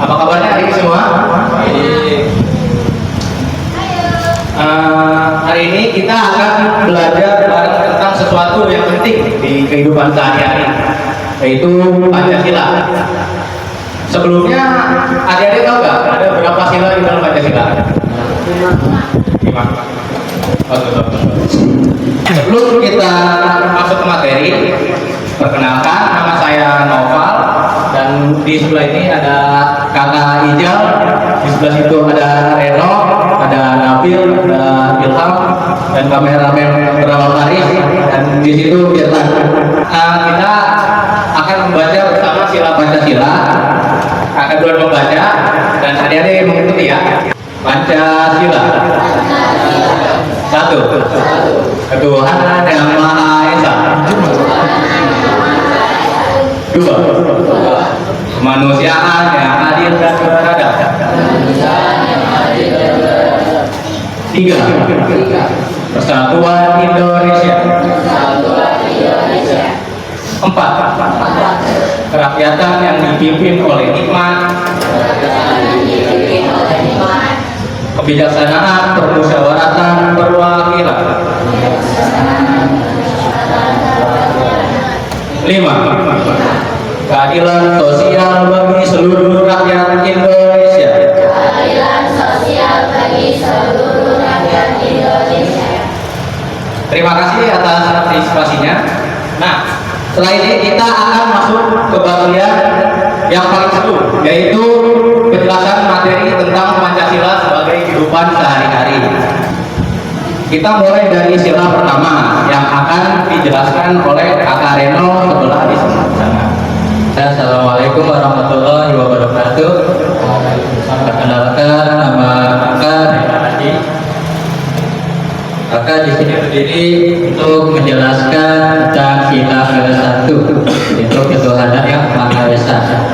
Apa kabarnya hari ini semua? Hari ini kita akan belajar bareng tentang sesuatu yang penting di kehidupan sehari-hari, yaitu Pancasila. Sebelumnya, adik-adik tahu nggak ada berapa sila di dalam Pancasila? 5. Sebelum kita masuk ke materi, perkenalkan, nama saya Noval, dan di sebelah ini ada kakak Ijal, di sebelah situ ada Reno, ada Nabil, ada Ilham, dan kameramen Berawal Paris, dan di situ Firman. Kita akan membaca bersama sila Pancasila. Akan duluan membaca dan adik-adik mengikuti ya. Pancasila. 1. Ketuhanan yang Maha Esa. 2. Kemanusiaan yang adil dan beradab. 3. Persatuan Indonesia. 4. Kerakyatan yang dipimpin oleh hikmat, kebijaksanaan, permusyawaratan, perwakilan. 5. Keadilan sosial bagi seluruh rakyat Indonesia. Terima kasih atas partisipasinya. Nah, setelah ini kita akan masuk ke bagian yang paling seru, yaitu penjelasan materi tentang Pancasila sebagai kehidupan sehari-hari. Kita mulai dari sila pertama yang akan dijelaskan oleh kakak Reno sebelah di sana. Assalamualaikum warahmatullahi wabarakatuh. Perkenalkan, nama kakak Reno Hadi. Kakak di sini berdiri untuk menjelaskan tentang sila ke-1, yaitu ketuhanan yang Maha Esa.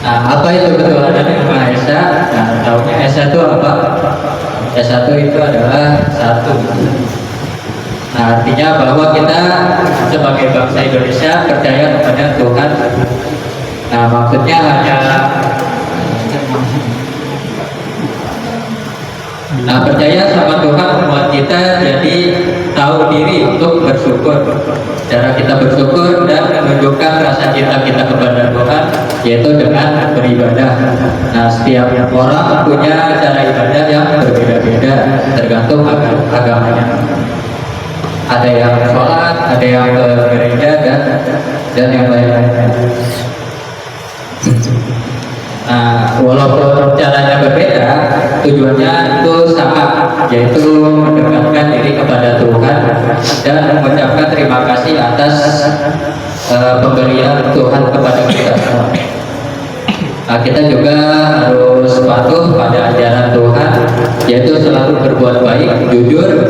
Nah, apa itu ketuhanan yang Maha Esa? Nah, tahunya Esa itu apa? Esa itu adalah satu. Nah, artinya bahwa kita sebagai bangsa Indonesia percaya kepada Tuhan. Nah, maksudnya percaya sama Tuhan membuat kita jadi tahu diri untuk bersyukur. Cara kita bersyukur dan menunjukkan rasa cinta kita kepada Tuhan yaitu dengan beribadah. Nah, setiap orang punya cara ibadah yang berbeda-beda tergantung agamanya. Ada yang sholat, ada yang ke gereja dan yang lain-lain. Nah, walaupun caranya berbeda, tujuannya itu sama, yaitu mendekatkan diri kepada Tuhan dan mengucapkan terima kasih atas pemberian Tuhan kepada kita semua. Nah, kita juga harus patuh pada ajaran Tuhan, yaitu selalu berbuat baik, jujur,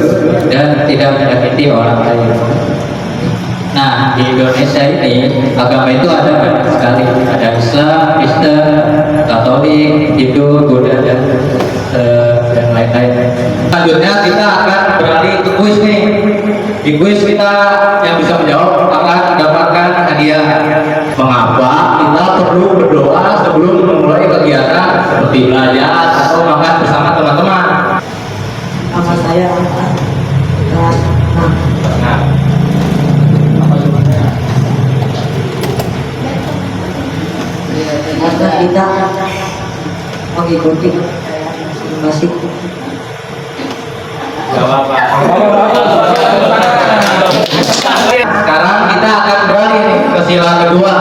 dan tidak menyakiti orang lain. Nah, di Indonesia ini agama itu ada banyak sekali. Ada Islam, Kristen, Katolik, Hindu, Buddha, dan lain-lain. Selanjutnya kita akan beralih ke kuis nih. Di kuis kita yang bisa menjawab akan mendapatkan hadiah. Mengapa kita perlu berdoa sebelum memulai kegiatan seperti belajar atau makan bersama teman-teman? Nama saya Nah, karena kita mengikuti masing-masing. sekarang kita akan beralih nih ke sila kedua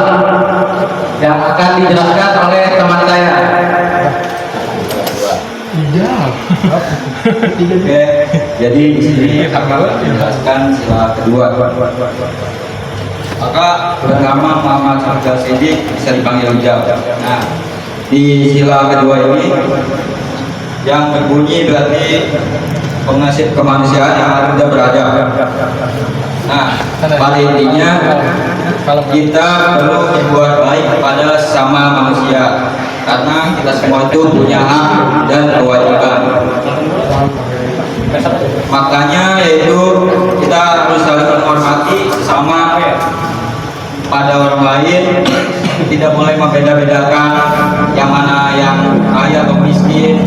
yang akan dijelaskan oleh teman saya. Oke, jadi di sini akan menjelaskan sila kedua. Maka bernama Muhammad Hamzah Siddiq, bisa dipanggil Ujab. Nah, di sila kedua ini yang berbunyi berarti pengasih kemanusiaan yang adil dan beradab. Nah, pada intinya kita perlu berbuat baik kepada sesama manusia karena kita semua itu punya hak dan kewajiban. Makanya yaitu kita harus saling menghormati sesama pada orang lain tidak boleh membeda-bedakan yang mana yang kaya atau miskin,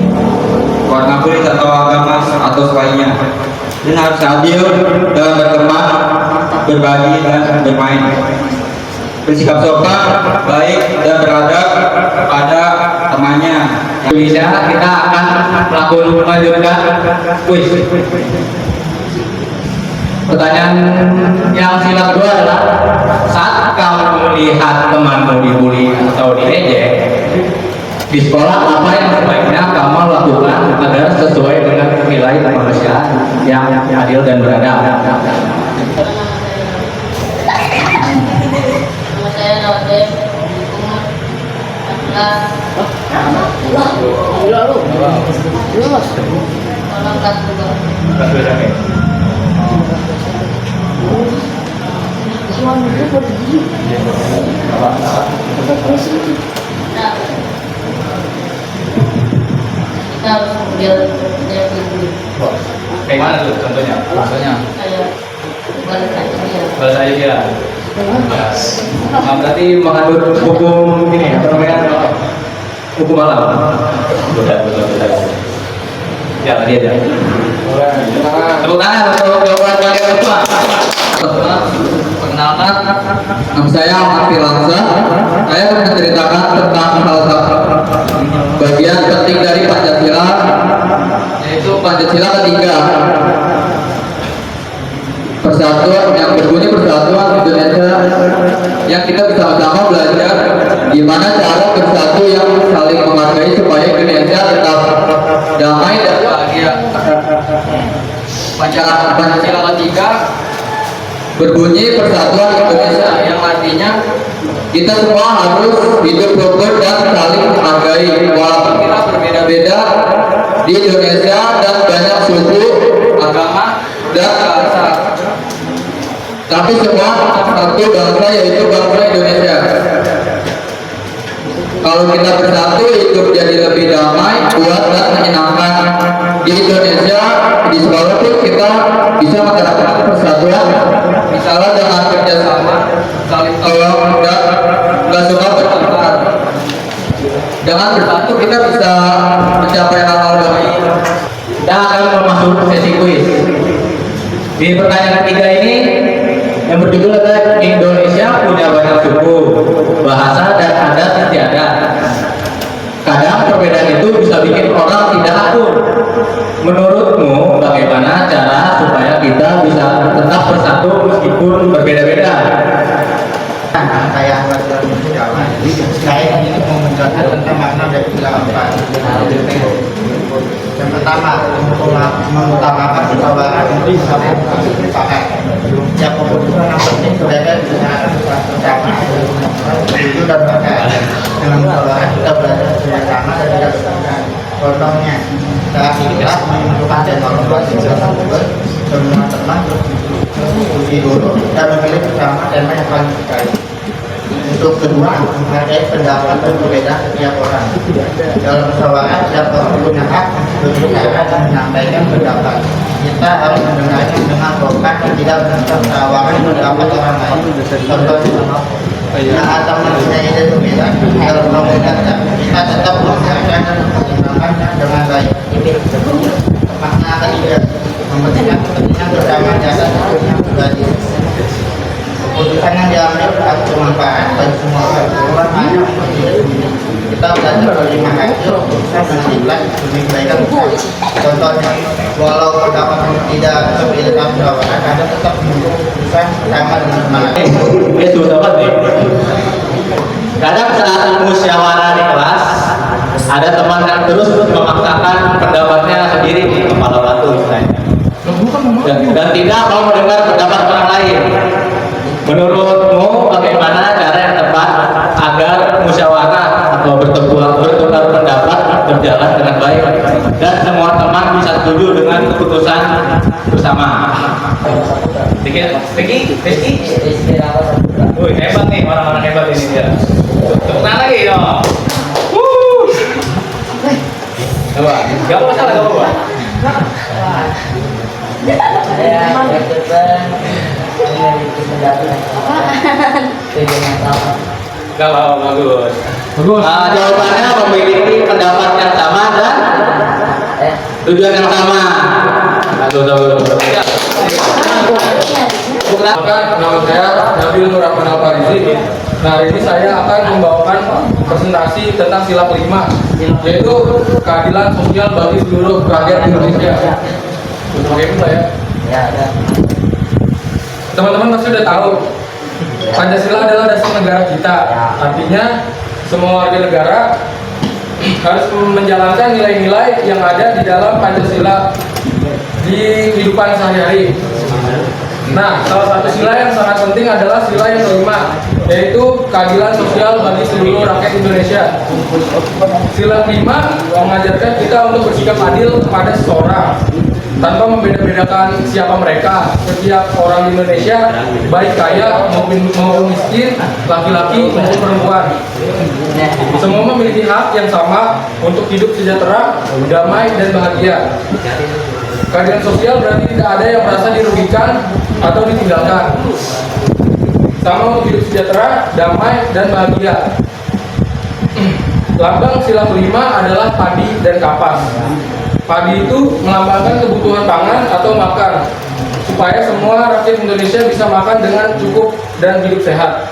warna kulit atau agama atau selainnya, dan harus adil dalam berteman, berbagi dan bermain, bersikap sopan, baik dan beradab kepada temannya. Indonesia kita akan melanjutkan kuis. Pertanyaan yang sila kedua adalah, saat kamu melihat temanmu dibully atau diejek di sekolah, apa yang sebaiknya kamu lakukan agar sesuai dengan nilai kemanusiaan yang adil dan beradab? Nama saya Nawadem, umur 14. Nah, kita harus mengambil yang dulu. Kayak mana tuh contohnya? Contohnya Kayak balik aja dia. bahasa Asia. Nah, berarti menganut hukum ini apa namanya? Hukum alam. Betul. Ya, tadi aja. Tepuk tangan untuk jawaban kalian semua. Perkenalkan, nama saya Ahmad Filansa. Saya akan menceritakan tentang salah satu bagian penting dari Pancasila, yaitu Pancasila ketiga. Persatuan yang berbunyi Persatuan Indonesia, yang kita bersama-sama belajar gimana cara bersatu yang saling menghargai supaya Indonesia tetap damai dan bahagia. Pancasila ketiga berbunyi Persatuan Indonesia, yang artinya kita semua harus hidup rukun dan saling menghargai walaupun kita berbeda-beda di Indonesia dan banyak suku, agama, dan bahasa, tapi semua satu bangsa, yaitu bangsa Indonesia. Kalau kita bersatu, hidup jadi lebih damai, kuat, dan menyenangkan. Di Indonesia, di sekolah pun kita bisa menerapkan persatuan, misalnya dengan kerjasama, saling tolong, dan nggak suka bertengkar. Dengan bersatu kita bisa mencapai hal-hal baik. Kita akan memasuki sesi kuis. Di pertanyaan ketiga ini yang berjudul adalah Indonesia punya banyak suku, bahasa, dan adat istiadat. Kadang perbedaan itu bisa bikin orang tidak akur. Menurutmu bagaimana cara supaya kita bisa tetap bersatu meskipun berbeda-beda? Saya ingin menjelaskan tentang makna dari istilah apa. Yang pertama, mengutamakan kesabaran untuk saling berpaham. Yang kebutuhan yang penting mereka bisa bersama. Itu dan bahkan dengan kesabaran kita belajar bersama dan tidak bertengkar. Contohnya, saat kita menentukan dan orang tua semua teman beruji dulu dan memilih bersama tema yang paling disukai. Untuk kedua, menghargai pendapat dan perbedaan setiap orang. Dalam musyawarah, setiap orang punya hak berbicara dan menyampaikan pendapat. Kita harus mendengarnya dengan sopan dan tidak menertawakan pendapat orang lain. Contohnya, saat manusia ide berbeda dalam komunikasi, kita tetap mendengarkan dan mempertimbangkannya dengan baik. Makna ketiga, mementingkan kepentingan bersama jasa yang pribadi. Keputusan yang diambil harus bermanfaat bagi semua orang, bukan hanya untuk diri sendiri. Kita belajar berterima kasih dengan ikhlas demi kebaikan bersama. Contohnya, walau pendapat tidak berbeda dalam musyawarah, Anda tetap mendukung keputusan bersama dengan semangat. Ini susah banget nih. Kadang saat musyawarah di kelas, ada teman yang terus memaksakan pendapatnya sendiri di kepala batu misalnya, dan tidak mau mendengar pendapat orang lain. Menurutmu bagaimana cara yang tepat agar musyawarah atau bertukar pendapat berjalan dengan baik dan semua teman bisa setuju dengan keputusan bersama? Rizky, wih hebat nih, orang-orang hebat ini dia. Tepuk tangan lagi dong. Coba, gak masalah, gak apa-apa. Saya berdebat dari pendapat dengan sama. Kalau bagus. Bagus. Jawabannya memiliki pendapat yang sama dan tujuan yang sama. Bagus. Nama saya Nabil Nur Rahman Al-Farizi. Nah, hari ini saya akan membawakan presentasi tentang sila kelima, yaitu keadilan sosial bagi seluruh rakyat Indonesia. Bagaimana ya? Ya, ada. Teman-teman pasti sudah tahu, Pancasila adalah dasar negara kita. Artinya semua warga negara harus menjalankan nilai-nilai yang ada di dalam Pancasila di kehidupan sehari-hari. Nah, salah satu sila yang sangat penting adalah sila yang kelima, yaitu keadilan sosial bagi seluruh rakyat Indonesia. Sila kelima mengajarkan kita untuk bersikap adil kepada seseorang tanpa membeda-bedakan siapa mereka. Setiap orang di Indonesia, baik kaya maupun miskin, laki-laki maupun perempuan, semua memiliki hak yang sama untuk hidup sejahtera, damai, dan bahagia. Keadilan sosial berarti tidak ada yang merasa dirugikan atau ditinggalkan. Sama untuk hidup sejahtera, damai, dan bahagia. Lambang sila kelima adalah padi dan kapas. Padi itu melambangkan kebutuhan pangan atau makan, supaya semua rakyat Indonesia bisa makan dengan cukup dan hidup sehat.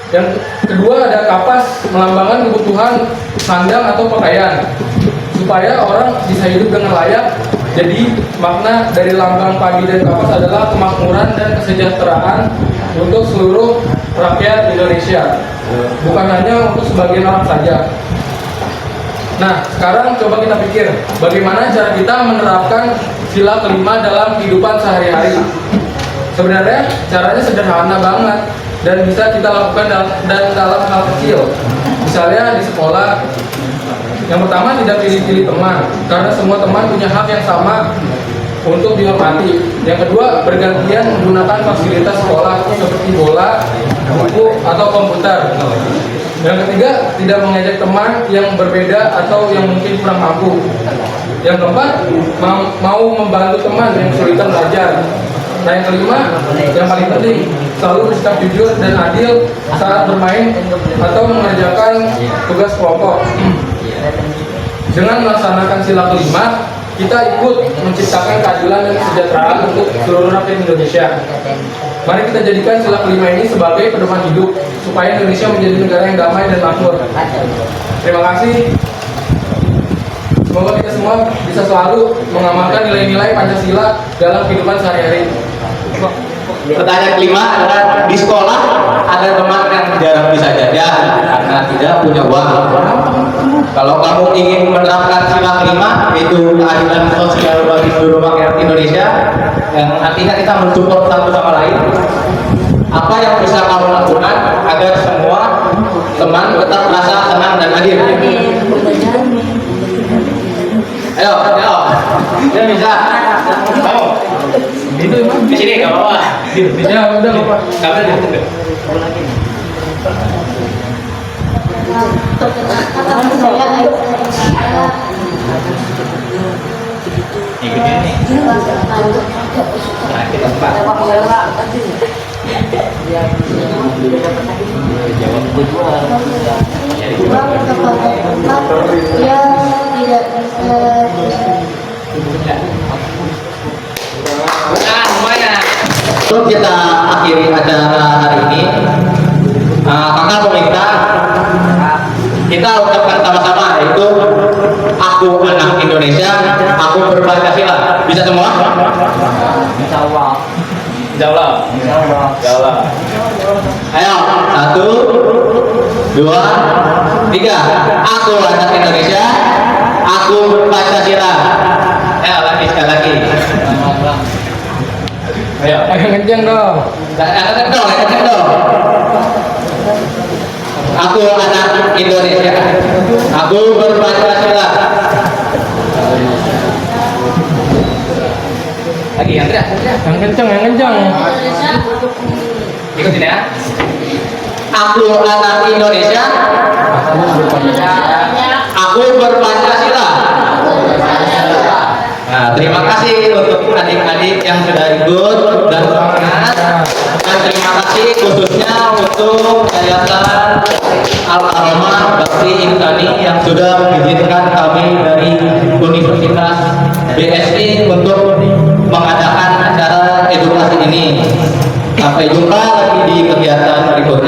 Yang kedua ada kapas, melambangkan kebutuhan sandang atau pakaian, supaya orang bisa hidup dengan layak. Jadi makna dari lambang padi dan kapas adalah kemakmuran dan kesejahteraan untuk seluruh rakyat Indonesia, bukan hanya untuk sebagian orang saja. Nah, sekarang coba kita pikir bagaimana cara kita menerapkan sila kelima dalam kehidupan sehari-hari. Sebenarnya caranya sederhana banget dan bisa kita lakukan dalam hal kecil. Misalnya di sekolah, yang pertama tidak pilih-pilih teman, karena semua teman punya hak yang sama untuk dihormati. Yang kedua, bergantian menggunakan fasilitas sekolah seperti bola, buku, atau komputer. Yang ketiga, tidak mengejek teman yang berbeda atau yang mungkin kurang mampu. Yang keempat, mau membantu teman yang kesulitan belajar. Nah, yang kelima, yang paling penting, selalu bersikap jujur dan adil saat bermain atau mengerjakan tugas kelompok. Dengan melaksanakan sila kelima, kita ikut menciptakan keadilan dan kesejahteraan untuk seluruh rakyat Indonesia. Mari kita jadikan sila kelima ini sebagai pedoman hidup, supaya Indonesia menjadi negara yang damai dan makmur. Terima kasih. Semoga kita semua bisa selalu mengamalkan nilai-nilai Pancasila dalam kehidupan sehari-hari. Pertanyaan kelima adalah, di sekolah ada teman yang jarang bisa jajan karena tidak punya uang. Kalau kamu ingin menerapkan sila kelima, yaitu keadilan sosial bagi seluruh rakyat Indonesia, yang artinya kita mensupport satu sama lain, apa yang bisa kamu lakukan agar semua teman tetap merasa senang dan adil? Ayo, dia bisa. Kamu Itu di sini nggak apa-apa. ya udah Bapak. Kamera di Perkenalkan saya Aisyah. ikutin nih. Terakhir empat. Jawab kedua. Bang kepada tempat yang tidak bisa Semuanya. Untuk kita akhiri acara hari ini, kakak meminta kita ucapkan sama-sama, yaitu aku anak Indonesia, aku berPancasila. Bisa semua? Insya Allah. Insya Allah. Insya Allah. Insya Allah. Ayo, 1, 2, 3. Aku anak Indonesia, aku berPancasila. Ayo lagi sekali lagi. Ayo. Ayo kenceng dong. Angkat dong. Aku anak Indonesia, aku berPancasila. Lagi yang teriak. Yang kenceng. Indonesia untuk Ikutin ya. Aku anak Indonesia, aku berPancasila. Nah, terima kasih untuk adik-adik yang sudah ikut dan semangat. mengucapkan terima kasih khususnya untuk Yayasan Al-Aroma Bakti Insani yang sudah mengizinkan kami dari Universitas BSI untuk mengadakan acara edukasi ini. Sampai jumpa lagi di kegiatan berikutnya.